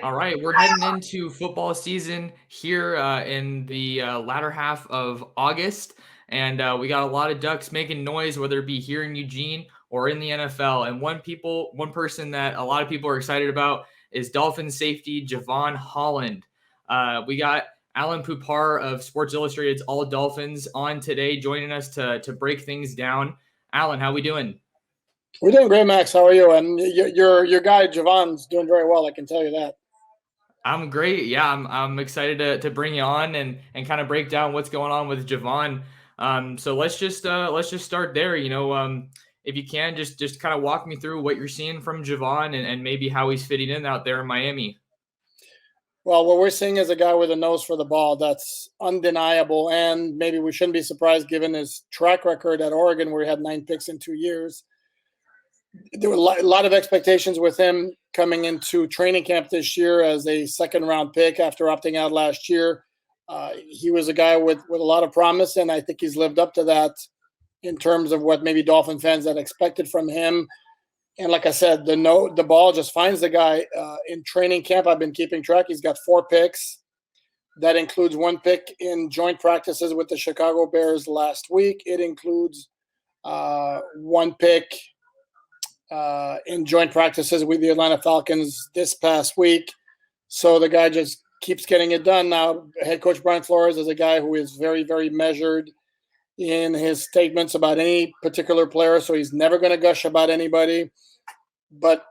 All right, we're heading into football season here in the latter half of August, and we got a lot of Ducks making noise, whether it be here in Eugene or in the NFL. And one person that a lot of people are excited about is Dolphins safety Jevon Holland. We got Alan Pupar of Sports Illustrated's All Dolphins on today, joining us to break things down. Alan, how we doing? We're doing great, Max. How are you? And your guy Javon's doing very well. I can tell you that. I'm great. Yeah, I'm excited to bring you on and kind of break down what's going on with Jevon. So let's just start there. If you can, just kind of walk me through what you're seeing from Jevon and maybe how he's fitting in out there in Miami. Well, what we're seeing is a guy with a nose for the ball. That's undeniable, and maybe we shouldn't be surprised given his track record at Oregon, where he had 9 picks in 2 years. There were a lot of expectations with him coming into training camp this year as a second-round pick after opting out last year. He was a guy with a lot of promise, and I think he's lived up to that in terms of what maybe Dolphin fans had expected from him. And like I said, the ball just finds the guy in training camp. I've been keeping track. He's got 4 picks. That includes 1 pick in joint practices with the Chicago Bears last week. It includes 1 pick in joint practices with the Atlanta Falcons this past week. So the guy just keeps getting it done. Now, head coach Brian Flores is a guy who is very, very measured in his statements about any particular player. So he's never going to gush about anybody. But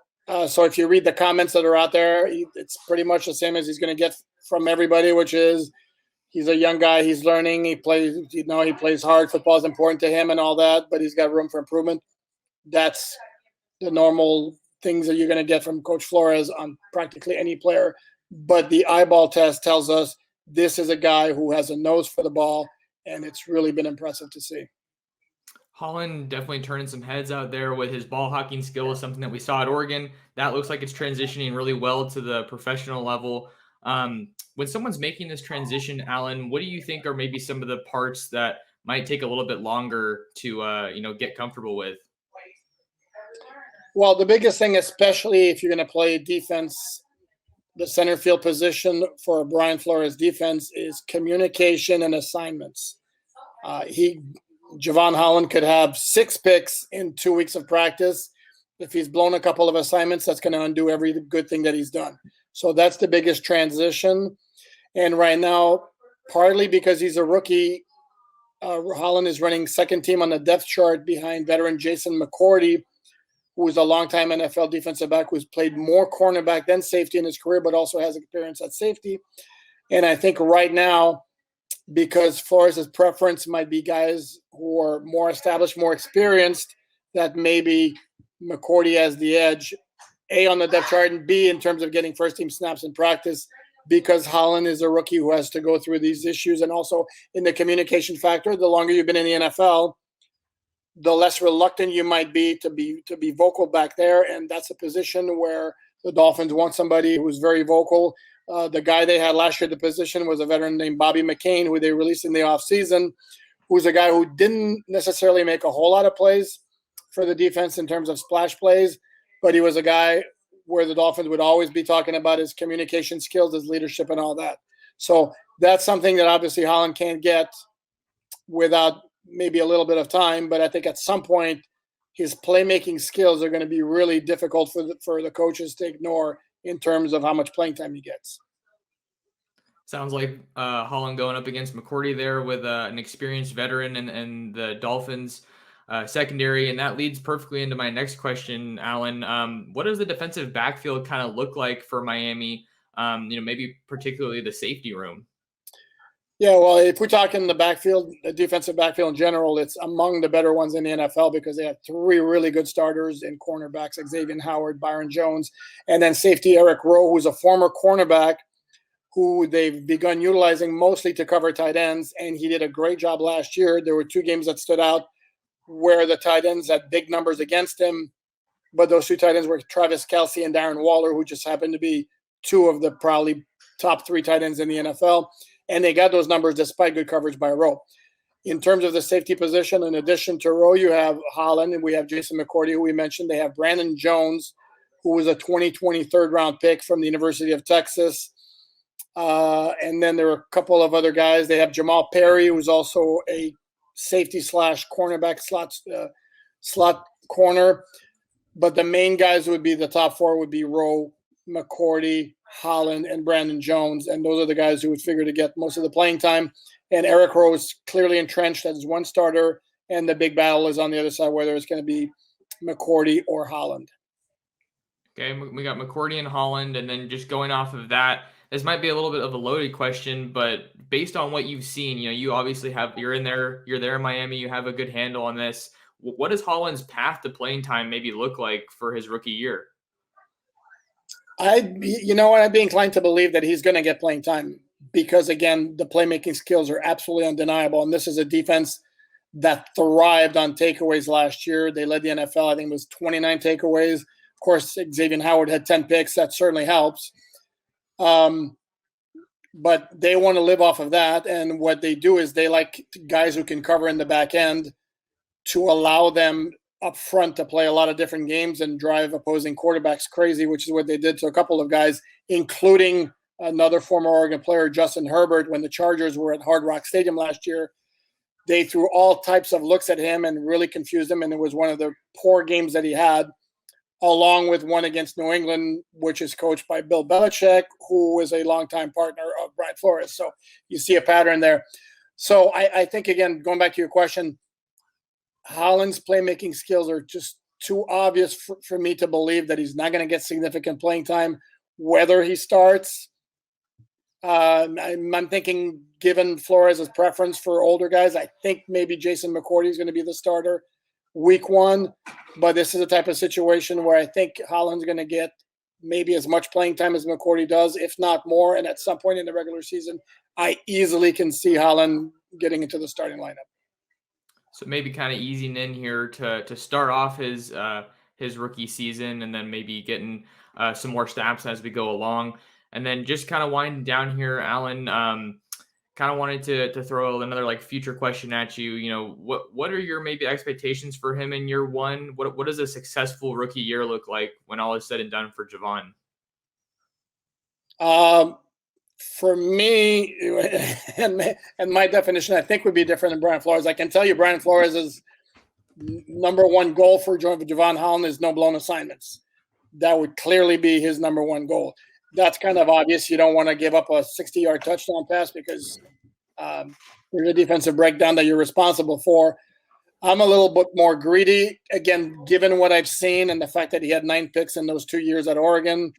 so if you read the comments that are out there, it's pretty much the same as he's going to get from everybody, which is he's a young guy. He's learning. He plays hard. Football is important to him and all that, but he's got room for improvement. That's the normal things that you're going to get from Coach Flores on practically any player. But the eyeball test tells us this is a guy who has a nose for the ball, and it's really been impressive to see. Holland definitely turning some heads out there with his ball hawking skill, is something that we saw at Oregon. That looks like it's transitioning really well to the professional level. When someone's making this transition, Alan, what do you think are maybe some of the parts that might take a little bit longer to get comfortable with? Well, the biggest thing, especially if you're going to play defense, the center field position for Brian Flores defense is communication and assignments. Jevon Holland could have 6 picks in 2 weeks of practice. If he's blown a couple of assignments, that's going to undo every good thing that he's done. So that's the biggest transition. And right now, partly because he's a rookie, Holland is running second team on the depth chart behind veteran Jason McCourty, who is a longtime NFL defensive back who's played more cornerback than safety in his career, but also has experience at safety. And I think right now, because Flores' preference might be guys who are more established, more experienced, that maybe McCourty has the edge, A, on the depth chart, and B, in terms of getting first-team snaps in practice, because Holland is a rookie who has to go through these issues. And also in the communication factor, the longer you've been in the NFL, the less reluctant you might be to be vocal back there. And that's a position where the Dolphins want somebody who's very vocal. The guy they had last year at the position was a veteran named Bobby McCain, who they released in the offseason, who's a guy who didn't necessarily make a whole lot of plays for the defense in terms of splash plays, but he was a guy where the Dolphins would always be talking about his communication skills, his leadership, and all that. So that's something that obviously Holland can't get without maybe a little bit of time, but I think at some point his playmaking skills are going to be really difficult for the coaches to ignore in terms of how much playing time he gets. Sounds like Holland going up against McCourty there with an experienced veteran and the Dolphins secondary. And that leads perfectly into my next question, Alan. What does the defensive backfield kind of look like for Miami? Maybe particularly the safety room. Yeah, well, if we're talking the backfield, the defensive backfield in general, it's among the better ones in the NFL because they have 3 really good starters in cornerbacks, Xavier Howard, Byron Jones, and then safety Eric Rowe, who's a former cornerback who they've begun utilizing mostly to cover tight ends, and he did a great job last year. There were 2 games that stood out where the tight ends had big numbers against him, but those 2 tight ends were Travis Kelce and Darren Waller, who just happened to be 2 of the probably top 3 tight ends in the NFL. And they got those numbers despite good coverage by Rowe. In terms of the safety position, in addition to Rowe, you have Holland, and we have Jason McCourty, who we mentioned. They have Brandon Jones, who was a 2020 third-round pick from the University of Texas. And then there are a couple of other guys. They have Jamal Perry, who's also a safety slash cornerback slot corner. But the main guys would be the top four would be Rowe, McCourty, Holland, and Brandon Jones. And those are the guys who would figure to get most of the playing time. And Eric Rowe is clearly entrenched as one starter. And the big battle is on the other side, whether it's going to be McCourty or Holland. Okay, we got McCourty and Holland. And then just going off of that, this might be a little bit of a loaded question, but based on what you've seen, you obviously you're there in Miami, you have a good handle on this. What does Holland's path to playing time maybe look like for his rookie year? I'd be inclined to believe that he's going to get playing time because, again, the playmaking skills are absolutely undeniable. And this is a defense that thrived on takeaways last year. They led the NFL, I think it was 29 takeaways. Of course, Jevon Holland had 10 picks. That certainly helps. But they want to live off of that. And what they do is they like guys who can cover in the back end to allow them up front to play a lot of different games and drive opposing quarterbacks crazy, which is what they did to a couple of guys, including another former Oregon player, Justin Herbert, when the Chargers were at Hard Rock Stadium last year. They threw all types of looks at him and really confused him. And it was one of the poor games that he had, along with one against New England, which is coached by Bill Belichick, who is a longtime partner of Brian Flores. So you see a pattern there. So I think, again, going back to your question, Holland's playmaking skills are just too obvious for me to believe that he's not going to get significant playing time, whether he starts. I'm thinking, given Flores' preference for older guys, I think maybe Jason McCourty is going to be the starter week one. But this is a type of situation where I think Holland's going to get maybe as much playing time as McCourty does, if not more. And at some point in the regular season, I easily can see Holland getting into the starting lineup. So maybe kind of easing in here to start off his rookie season, and then maybe getting some more snaps as we go along. And then just kind of winding down here, Alan, kind of wanted to throw another future question at you. What are your maybe expectations for him in year one? What does a successful rookie year look like when all is said and done for Jevon? For me, and my definition, I think would be different than Brian Flores. I can tell you Brian Flores' number one goal for Jevon Holland is no blown assignments. That would clearly be his number one goal. That's kind of obvious. You don't want to give up a 60-yard touchdown pass because there's a defensive breakdown that you're responsible for. I'm a little bit more greedy. Again, given what I've seen and the fact that he had 9 picks in those 2 years at Oregon,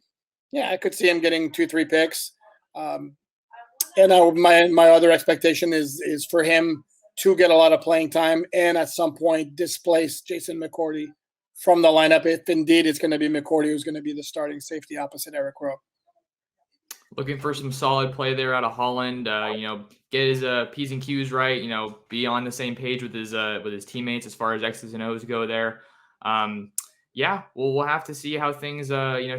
yeah, I could see him getting 2-3 picks. And my other expectation is for him to get a lot of playing time and at some point displace Jason McCourty from the lineup, if indeed it's going to be McCourty who's going to be the starting safety opposite Eric Rowe. Looking for some solid play there out of Holland. Get his P's and Q's right. Be on the same page with his teammates as far as X's and O's go there. We'll have to see how things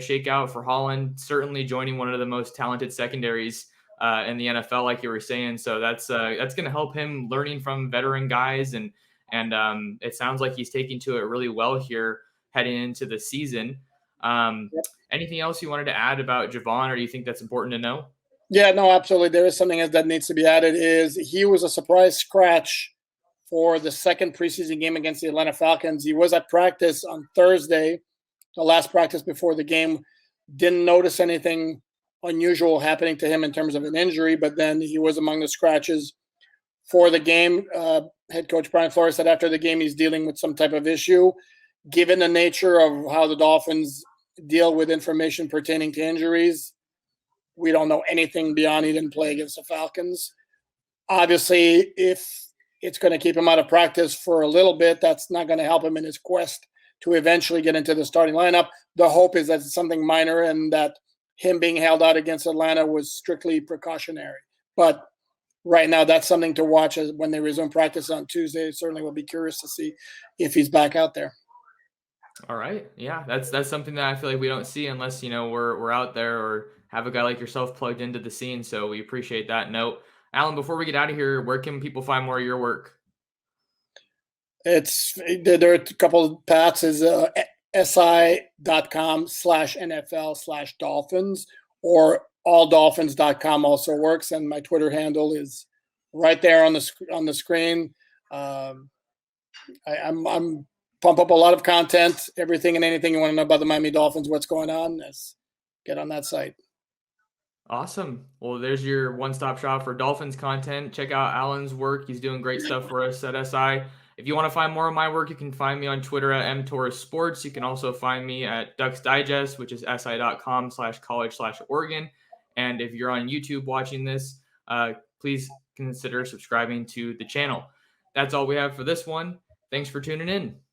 shake out for Holland. Certainly joining one of the most talented secondaries in the NFL, like you were saying. So that's going to help him learning from veteran guys, and it sounds like he's taking to it really well here heading into the season. Anything else you wanted to add about Jevon, or do you think that's important to know? Yeah, no, absolutely. There is something that needs to be added. Is he was a surprise scratch for the second preseason game against the Atlanta Falcons. He was at practice on Thursday, the last practice before the game. Didn't notice anything unusual happening to him in terms of an injury, but then he was among the scratches for the game. Head coach Brian Flores said after the game he's dealing with some type of issue. Given the nature of how the Dolphins deal with information pertaining to injuries, we don't know anything beyond he didn't play against the Falcons. Obviously, if it's going to keep him out of practice for a little bit, that's not going to help him in his quest to eventually get into the starting lineup. The hope is that it's something minor and that him being held out against Atlanta was strictly precautionary. But right now, that's something to watch as when they resume practice on Tuesday. Certainly will be curious to see if he's back out there. All right. Yeah, that's something that I feel like we don't see unless, we're out there or have a guy like yourself plugged into the scene. So we appreciate that note. Alan, before we get out of here, where can people find more of your work? There are a couple of paths. Is si.com/NFL/Dolphins, or alldolphins.com also works. And my Twitter handle is right there on the screen. I'm pump up a lot of content, everything and anything you want to know about the Miami Dolphins, what's going on, get on that site. Awesome. Well, there's your one-stop shop for Dolphins content. Check out Alan's work. He's doing great stuff for us at SI. If you want to find more of my work, you can find me on Twitter at mtorresports. You can also find me at Ducks Digest, which is si.com/college/Oregon. And if you're on YouTube watching this, please consider subscribing to the channel. That's all we have for this one. Thanks for tuning in.